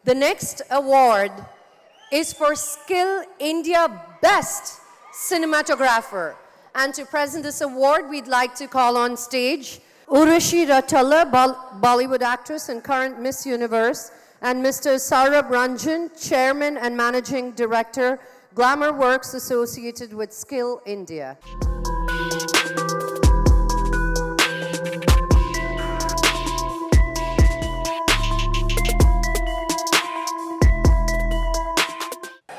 The next award is for Skill India Best Cinematographer. And to present this award, we'd like to call on stage Urvashi Rautela, Bollywood actress and current Miss Universe, and Mr. Saurabh Ranjan, Chairman and Managing Director, Glamour Works associated with Skill India.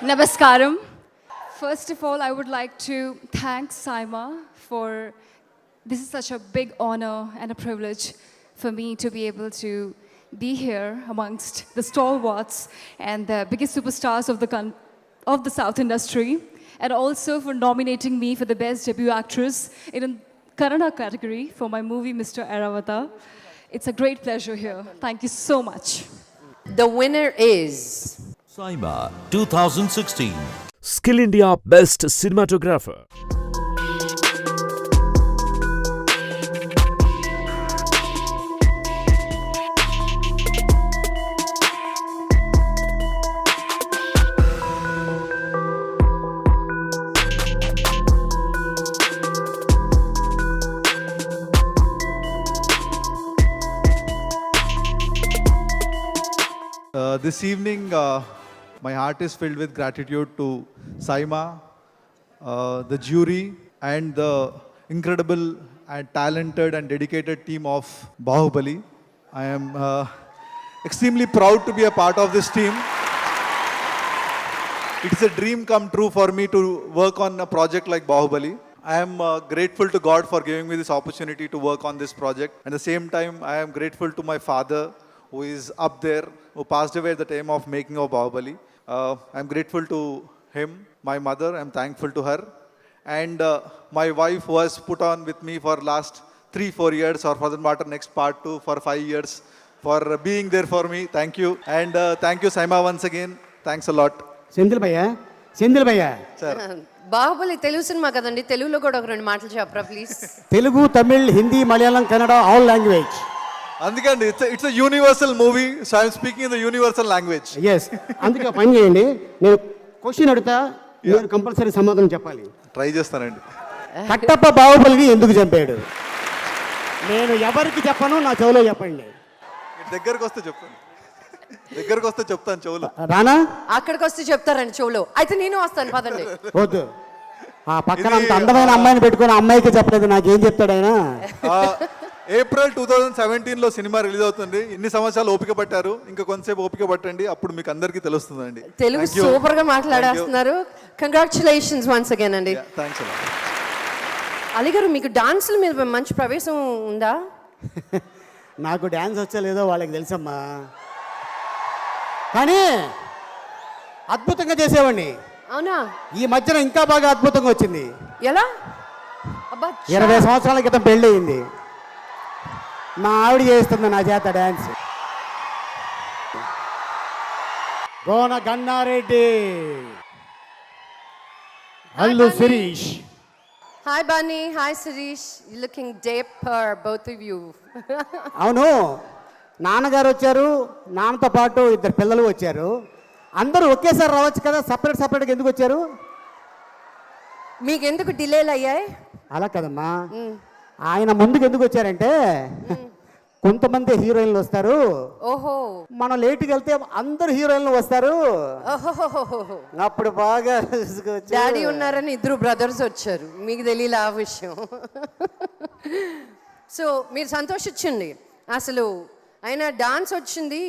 Namaskaram. First of all, I would like to thank Saima for this is such a big honor and a privilege for me to be able to be here amongst the stalwarts and the biggest superstars of the South industry, and also for nominating me for the Best Debut Actress in a Kannada category for my movie Mr. Airavata. It's a great pleasure here. Thank you so much. The winner is Saima 2016. Skill India Best Cinematographer. This evening, my heart is filled with gratitude to Saima, the jury, and the incredible and talented and dedicated team of Bahubali. I am extremely proud to be a part of this team. It's a dream come true for me to work on a project like Bahubali. I am grateful to God for giving me this opportunity to work on this project. At the same time, I am grateful to my father, who is up there, who passed away at the time of making of Bahubali. I'm grateful to him, my mother, I'm thankful to her. And my wife, who has put on with me for last 3-4 years, or for that matter, next part 2 for 5 years, for being there for me. Thank you. And thank you, Saima, once again. Thanks a lot. Senthil Bhaiya. Sir. Baahubali Telugu cinema కదండి, తెలుగులో కూడా ఒక 2 మాటలు చెప్పరా please. Telugu, Tamil, Hindi, Malayalam, Kannada, all language. అందుకండి it's a universal movie, so I'm speaking in the universal language. Yes. అందుకే పని చేయండి, నేను క్వశ్చన్ అడుగుతా, మీరు కంపల్సరీ సమాధానం చెప్పాలి. ట్రై చేస్తానండి. కట్టప్ప బాహుబలిని ఎందుకు చంపాడు? నేను ఎవరికి చెప్పను, నా చెవులో చెప్పండి. దగ్గరకు వస్తే చెప్తాను చెవులో. రానా? అక్కడికి వస్తే చెప్తారండి చెవులో. అయితే నేను వస్తాను, పదండి. వద్దు, ఆ పక్కన అంత అందమైన అమ్మాయిని పెట్టుకుని అమ్మాయికి చెప్పలేదు, నాకేం చెప్తాడు ఆయన? ఏప్రిల్ 2017లో సినిమా రిలీజ్ అవుతుంది. ఇన్ని సంవత్సరాలు ఓపిక పట్టారు, ఇంకా కొంతసేపు ఓపిక పట్టండి, అప్పుడు మీకు అందరికీ తెలుస్తుందండి. తెలుగు సూపర్ గా మాట్లాడేస్తున్నారు. కంగ్రాచులేషన్స్ వన్స్ అగైన్ అండి. థ్యాంక్స్ అలా. అలీ గారు, మీకు డాన్సుల మీద మంచి ప్రవేశం ఉందా? నాకు డ్యాన్స్ వచ్చా లేదో వాళ్ళకి తెలుసమ్మా, కానీ అద్భుతంగా చేసేవాడిని. అవునా? ఈ మధ్యన ఇంకా బాగా అద్భుతంగా వచ్చింది. ఎలా? అబ్బా, 20 సంవత్సరాల క్రితం పెళ్ళి అయింది, మా ఆవిడ చేస్తుంది నా చేత dance. Gona Gannareddy, Allu Sirish. Hi Bunny, hi Sirish. You looking dapper both of you. అవును, నాన్నగారు వచ్చారు, నాన్నతో పాటు 2 పిల్లలు వచ్చారు. అందరూ ఒకేసారి రావచ్చు కదా, సపరేట్గా ఎందుకు వచ్చారు? మీకు ఎందుకు డిలేలు అయ్యాయి? అలా కదమ్మా, ఆయన ముందుకు ఎందుకు వచ్చారంటే, కొంతమంది హీరోయిన్లు వస్తారు, ఓహో, మనం లేట్కి వెళ్తే అందరు హీరోయిన్లు వస్తారు, అప్పుడు బాగా డాడీ ఉన్నారని 2 బ్రదర్స్ వచ్చారు. మీకు తెలియలే ఆ విషయం. సో మీరు సంతోషించండి. అసలు ఆయన డాన్స్ వచ్చింది,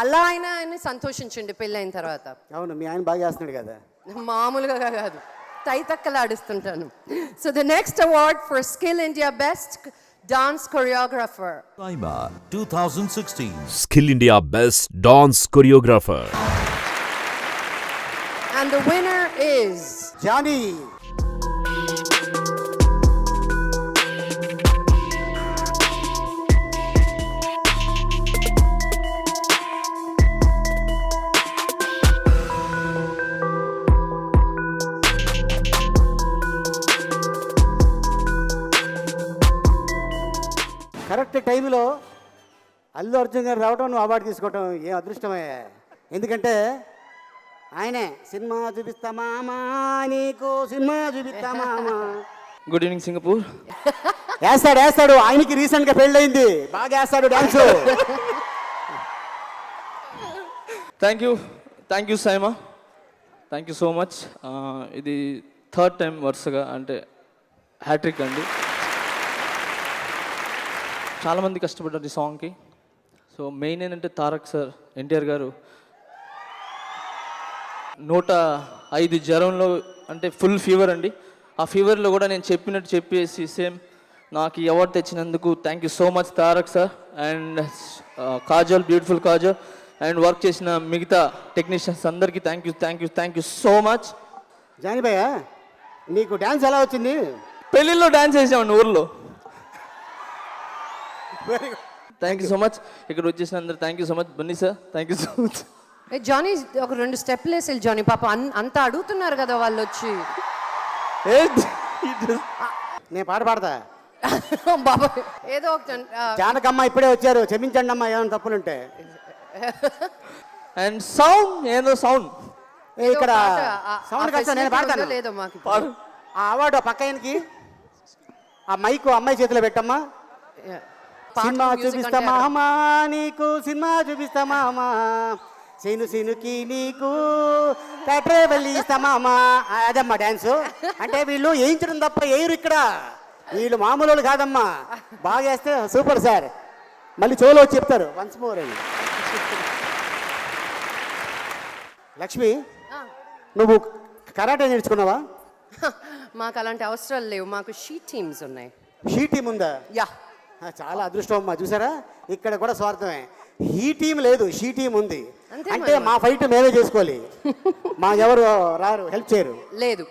అలా ఆయన సంతోషించండి పెళ్ళైన తర్వాత. అవును, మీ ఆయన బాగా చేస్తున్నాడు కదా. మామూలుగా కాదు, తైతక్కలాడిస్తుంటాను. So the next award for skill India best dance choreographer. Saima 2016. Skill India Best Dance Choreographer. And the winner is Jani. Correct టైంలో అల్లు అర్జున్ గారు రావడం, నువ్వు అవార్డు తీసుకోవటం ఏం అదృష్టమే. ఎందుకంటే ఆయనే సినిమా చూపిస్తా మామా, నీకు సినిమా చూపిస్తా మామా. Good evening Singapore. వేస్తాడు ఆయనకి రీసెంట్గా పెళ్ళయింది, బాగా వేస్తాడు dance. Thank you SIIMA, thank you so much. ఇది 3rd టైం వరుసగా అంటే హ్యాట్రిక్ అండి. చాలామంది కష్టపడ్డారు ఈ సాంగ్కి. సో మెయిన్ ఏంటంటే తారక్ సార్, ఎన్టీఆర్ గారు 105 జ్వరంలో అంటే ఫుల్ ఫీవర్ అండి. ఆ ఫీవర్లో కూడా నేను చెప్పినట్టు చెప్పేసి సేమ్ నాకు ఈ అవార్డు తెచ్చినందుకు thank you so much Tarak sir and Kajal, beautiful Kajal and work చేసిన మిగతా టెక్నీషియన్స్ అందరికీ thank you so much. Jani భయ్య, నీకు డాన్స్ ఎలా వచ్చింది? పెళ్ళిళ్ళలో డాన్స్ చేసామండి ఊర్లో. Thank you so much. ఇక్కడ వచ్చేసిన అందరు thank you so much. Bunny sir thank you so much. Jani ఒక 2 స్టెప్లు వేసి జానీ, పాప అంతా అడుగుతున్నారు కదా వాళ్ళు వచ్చి. నేను పాట పాడతా. బాబా ఏదో ఒక జానకమ్మ ఇప్పుడే వచ్చారు, క్షమించండి అమ్మా ఏమైనా తప్పులుంటే. అండ్ సౌండ్ ఏదో సౌండ్ ఇక్కడ సౌండ్ కష్టం, నేను పాడతాను. లేదో మాకు పాడు. ఆ అవార్డు పక్క ఆయనకి, ఆ మైకు అమ్మాయి చేతిలో పెట్టమ్మా. సినిమా చూపిస్తా మామా, నీకు సినిమా చూపిస్తా మామా, సినుకి నీకు పెట్రోల్ ఇస్తా మామా. అదమ్మా డ్యాన్స్ అంటే. వీళ్ళు వేయించడం తప్ప వేయరు ఇక్కడ, వీళ్ళు మామూలు వాళ్ళు కాదమ్మా. బాగా వేస్తే సూపర్ సార్. మళ్ళీ చోలో వచ్చి చెప్తారు వన్స్ మోర్ అని. లక్ష్మి, నువ్వు కరాటే నేర్చుకున్నావా? మాకు అలాంటి అవసరాలు లేవు, మాకు షీట్ టీమ్స్ ఉన్నాయి. షీ టీం ఉందా? యా, చాలా అదృష్టం అమ్మా. చూసారా, ఇక్కడ కూడా స్వార్థమే. ఈ టీం లేదు, షీ టీం ఉంది. అంటే మా ఫైట్ మేమే చేసుకోవాలి, మా ఎవరు రారు, హెల్ప్ చేయరు. లేదు.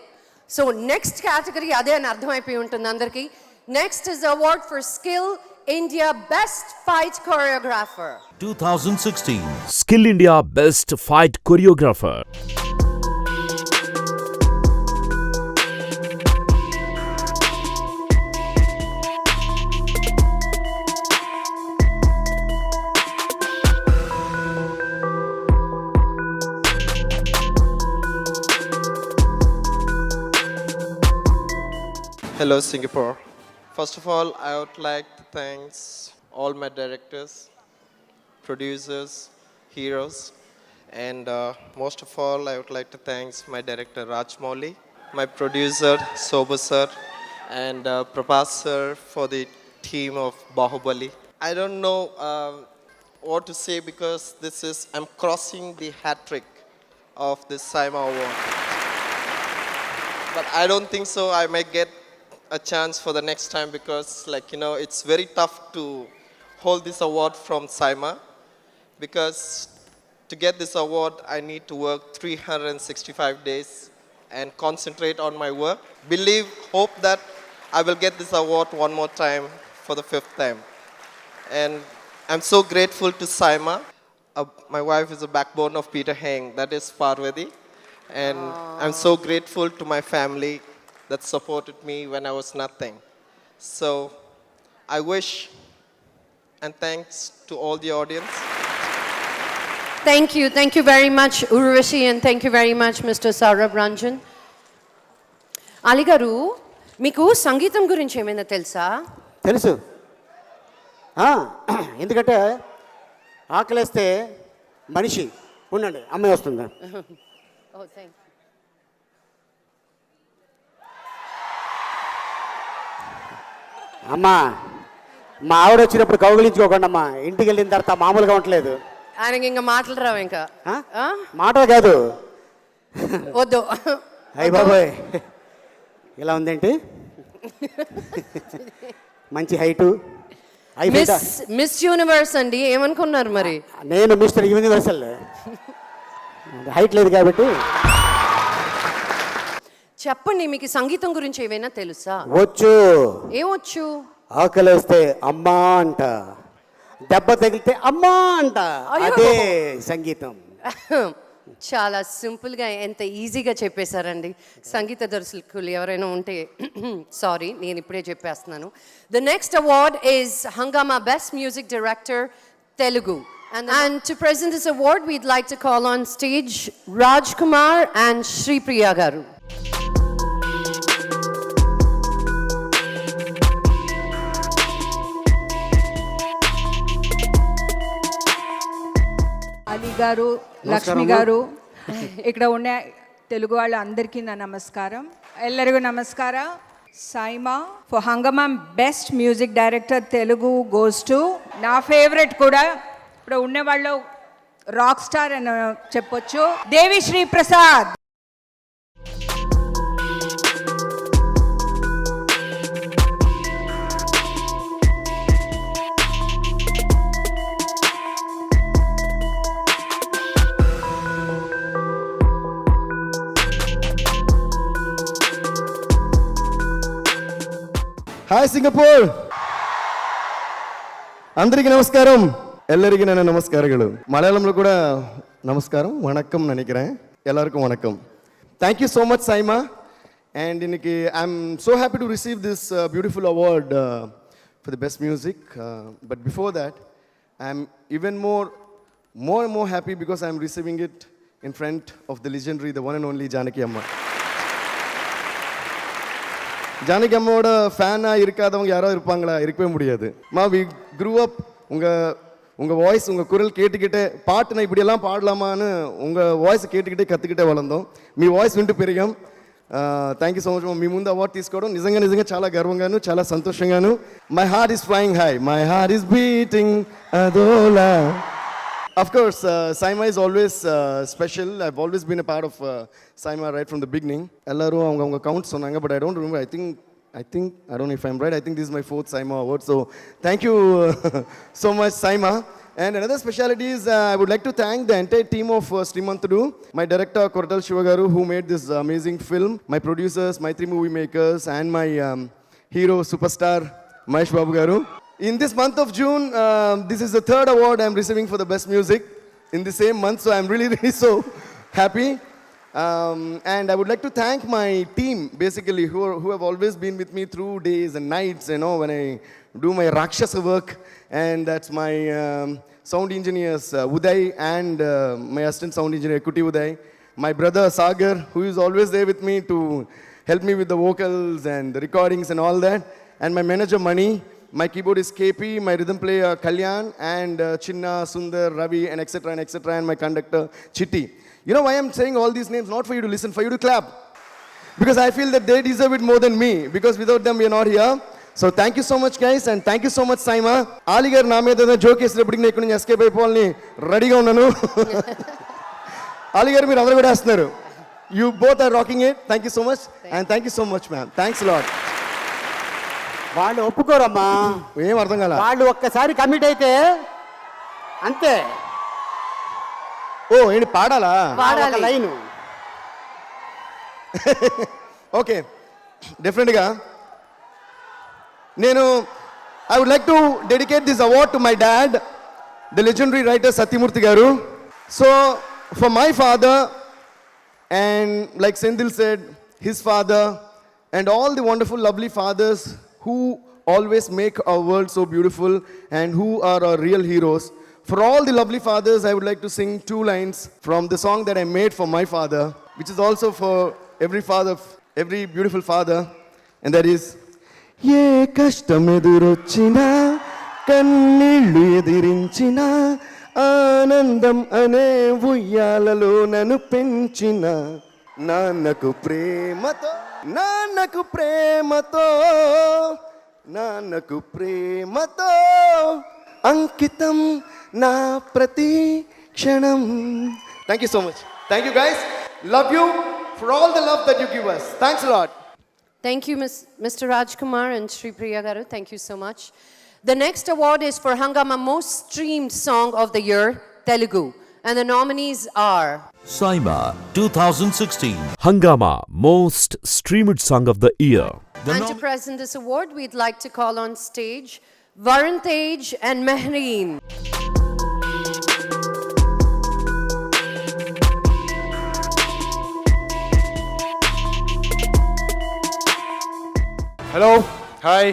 సో నెక్స్ట్ కేటగిరీ అదే అని అర్థమైపోయి ఉంటుంది అందరికి. Next is award for skill India best fight choreographer 2016. Skill India Best Fight Choreographer. Hello Singapore. First of all, I would like to thank all my directors, producers, heroes, and most of all, I would like to thank my director Rajmouli, my producer Sobha sir, and Prabhas sir for the team of Bahubali. I don't know what to say because I'm crossing the hat trick of this Saima Award. But I don't think so. I may get a chance for the next time because it's very tough to hold this award from Saima, because to get this award I need to work 365 days and concentrate on my work. Hope that I will get this award one more time for the 5th time. And I'm so grateful to Saima. My wife is the backbone of Peter Heng, that is Parvati. And I'm so grateful to my family that supported me when I was nothing. So I wish and thanks to all the audience. Thank you very much Urvashi, and thank you very much Mr. Saurabh Ranjan. Ali garu, మీకు సంగీతం గురించి ఏమైనా తెలుసా? తెలుసు. ఎందుకంటే ఆకలేస్తే మనిషి ఉండండి, అమ్మాయి వస్తుందా? Oh, thank you. అమ్మా, మా ఆవిడ వచ్చినప్పుడు కౌగిలించుకోకండి అమ్మా, ఇంటికి వెళ్ళిన తర్వాత మామూలుగా ఉండలేదు. ఆయనకి ఇంకా మాటలు రావు ఇంకా. మాటలు కాదు, వద్దు. అయ్య బాబోయ్, ఇలా ఉందేంటి? మంచి హైటు. మిస్ యూనివర్స్ అండి, ఏమనుకున్నారు మరి? నేను మిస్టర్ యూనివర్సల్, హైట్ లేదు కాబట్టి. చెప్పండి, మీకు సంగీతం గురించి ఏమైనా తెలుసా? వచ్చు. ఏమొచ్చు? ఆకలేస్తే అమ్మా అంట, దెబ్బ తగిలితే అమ్మా అంట, అదే సంగీతం. చాలా సింపుల్గా, ఎంత ఈజీగా చెప్పేశారండి. సంగీత దర్శకులు ఎవరైనా ఉంటే సారీ, నేను ఇప్పుడే చెప్పేస్తున్నాను. ద నెక్స్ట్ అవార్డ్ ఈజ్ హంగామా best music director Telugu, And to present this award, we'd like to call on stage Raj Kumar and Shri Priya Garu. Ali గారు, లక్ష్మి గారు, ఇక్కడ ఉన్న తెలుగు వాళ్ళ అందరికీ నా నమస్కారం. ಎಲ್ಲರಿಗೂ ನಮಸ್ಕಾರ. SIIMA for Hungama best music director Telugu goes to నా ఫేవరెట్ కూడా ఇప్పుడు ఉన్నవాళ్ళు రాక్ స్టార్ అని చెప్పొచ్చు, దేవిశ్రీ ప్రసాద్. హాయ్ సింగపూర్, అందరికీ నమస్కారం, ಎಲ್ಲರಿಗೂ ನನ್ನ ನಮಸ್ಕಾರಗಳು. ಮಲಯಾಳಂలో కూడా నమస్కారం, వణక్కం நினைக்கிறேன். எல்லாருக்கும் வணக்கம். Thank you so much Saima, and இன்னைக்கு I'm so happy to receive this beautiful award for the best music, but before that I'm even more happy because I'm receiving it in front of the legendary, the one and only Janaki Amma. Janaki அம்மாவோட ஃபேனாக இருக்காதவங்க யாராவது இருப்பாங்களா? இருக்கவே முடியாது. We grew up உங்கள் voice, உங்கள் குரல் கேட்டுக்கிட்டே పాటను இப்படியெல்லாம் పాడலாமான்னு உங்கள் వాయిస్ కేட்டுக்கிటే కత్తుకిటే వలందం. మీ వాయిస్ వింటూ పెరిగాం. Thank you so much. మీ ముందు అవార్డు తీసుకోవడం నిజంగా చాలా గర్వంగాను, చాలా సంతోషంగాను. My heart is flying high, my heart is beating అదోలా. Of course, Saima is always special. I've always been a part of Saima right from the beginning. Ellaru avanga count sonanga, but I don't remember. I think I don't know if I'm right. I think this is my 4th Saima award. So thank you so much Saima. And another speciality is I would like to thank the entire team of Srimantudu, my director Koratal Shivagaru, who made this amazing film, my producers, my 3 movie makers, and my hero superstar Mahesh Babu Garu. In this month of June, this is the 3rd award I'm receiving for the best music in the same month, so I'm really so happy. And I would like to thank my team, basically, who have always been with me through days and nights, you know, when I do my Rakshasa work. And that's my sound engineers, Uday, and my assistant sound engineer, Kuti Uday. My brother, Sagar, who is always there with me to help me with the vocals and the recordings and all that. And my manager, Mani. My keyboardist KP, my rhythm player Kalyan, and Chinna, Sundar, Ravi, and etc. and my conductor Chitti. You know why I'm saying all these names? Not for you to listen, for you to clap. Because I feel that they deserve it more than me. Because without them, we are not here. So thank you so much, guys, and thank you so much, Saima. Ali garu na meeda joke చేసినప్పుడు నేను ఇక్కడ నుంచి escape అయిపోవాలని రెడీగా ఉన్నాను. Ali garu మీరు అందరూ కూడా వేస్తున్నారు. You both are rocking it. Thank you so much, and thank you so much, ma'am. Thanks a lot. వాళ్ళు ఒప్పుకోరమ్మా, ఏం అర్థం కాల. వాళ్ళు ఒక్కసారి కమిట్ అయితే అంతే. ఓ ఏంటి పాడాలా? ఒక లైను. ఓకే, డెఫినెట్గా నేను I would like to dedicate this award to my dad, the legendary writer Satyamurthy garu. So for my father, and like Senthil said, his father, and all the wonderful lovely fathers who always make our world so beautiful and who are our real heroes. For all the lovely fathers, I would like to sing 2 lines from the song that I made for my father, which is also for every father, every beautiful father, and that is, ye kashtam edurochina kannillu edirinchina ఆనందం అనే ఉయ్యాలలో నన్ను పెంచిన నాన్నకు ప్రేమతో, నాన్నకు ప్రేమతో, నాన్నకు ప్రేమతో అంకితం నా ప్రతి క్షణం. Thank you so much. Thank you guys. Love you for all the love that you give us. Thanks a lot. Thank you, Mr. Rajkumar and Shri Priya Garu. Thank you so much. The next award is for Hangama Most Streamed Song of the Year, Telugu. And the nominees are Saima 2016. Hangama Most Streamed Song of the Year. And to present this award, we'd like to call on stage Varun Tej and Mehreen. Hello, hi.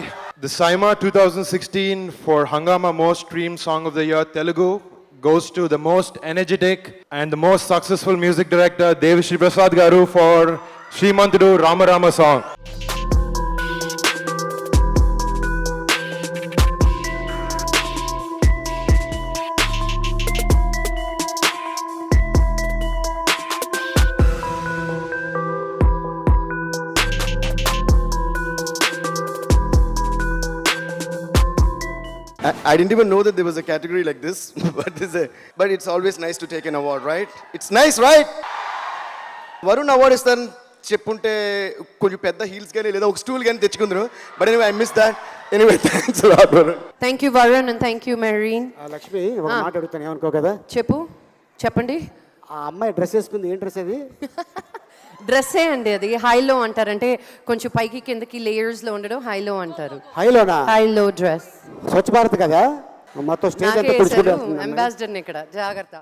The Saima 2016 for Hangama Most Streamed Song of the Year Telugu goes to the most energetic and the most successful music director, Devashri Prasad Garu, for Srimantudu Rama Rama song. I didn't even know that there was a category like this, but it's always nice to take an award, right? It's nice, right? Varun award ఇస్తారని చెప్పుంటే కొంచెం పెద్ద heels కానీ లేదా ఒక stool కానీ తెచ్చుకుందరు. But anyway I miss that. Anyway thanks lot Varun. Thank you, Varun, and thank you, Marine. Lakshmi ఒక మాట అడుగుతాను, ఏమనుకో కదా. చెప్పండి. ఆ అమ్మాయి డ్రెస్ వేసుకుంది, ఏం డ్రెస్ అది? డ్రెస్సే అండి అది. హైలో అంటారు, అంటే కొంచెం పైకి కిందకి లేయర్స్ లో ఉండడం హైలో అంటారు. హైలోనా? హైలో డ్రెస్. స్వచ్ఛ భారత్ కదా, మొత్తం స్టేజ్ అంతా తుడుచుకుంటూ అంబాసిడర్ ఇక్కడ, జాగ్రత్త.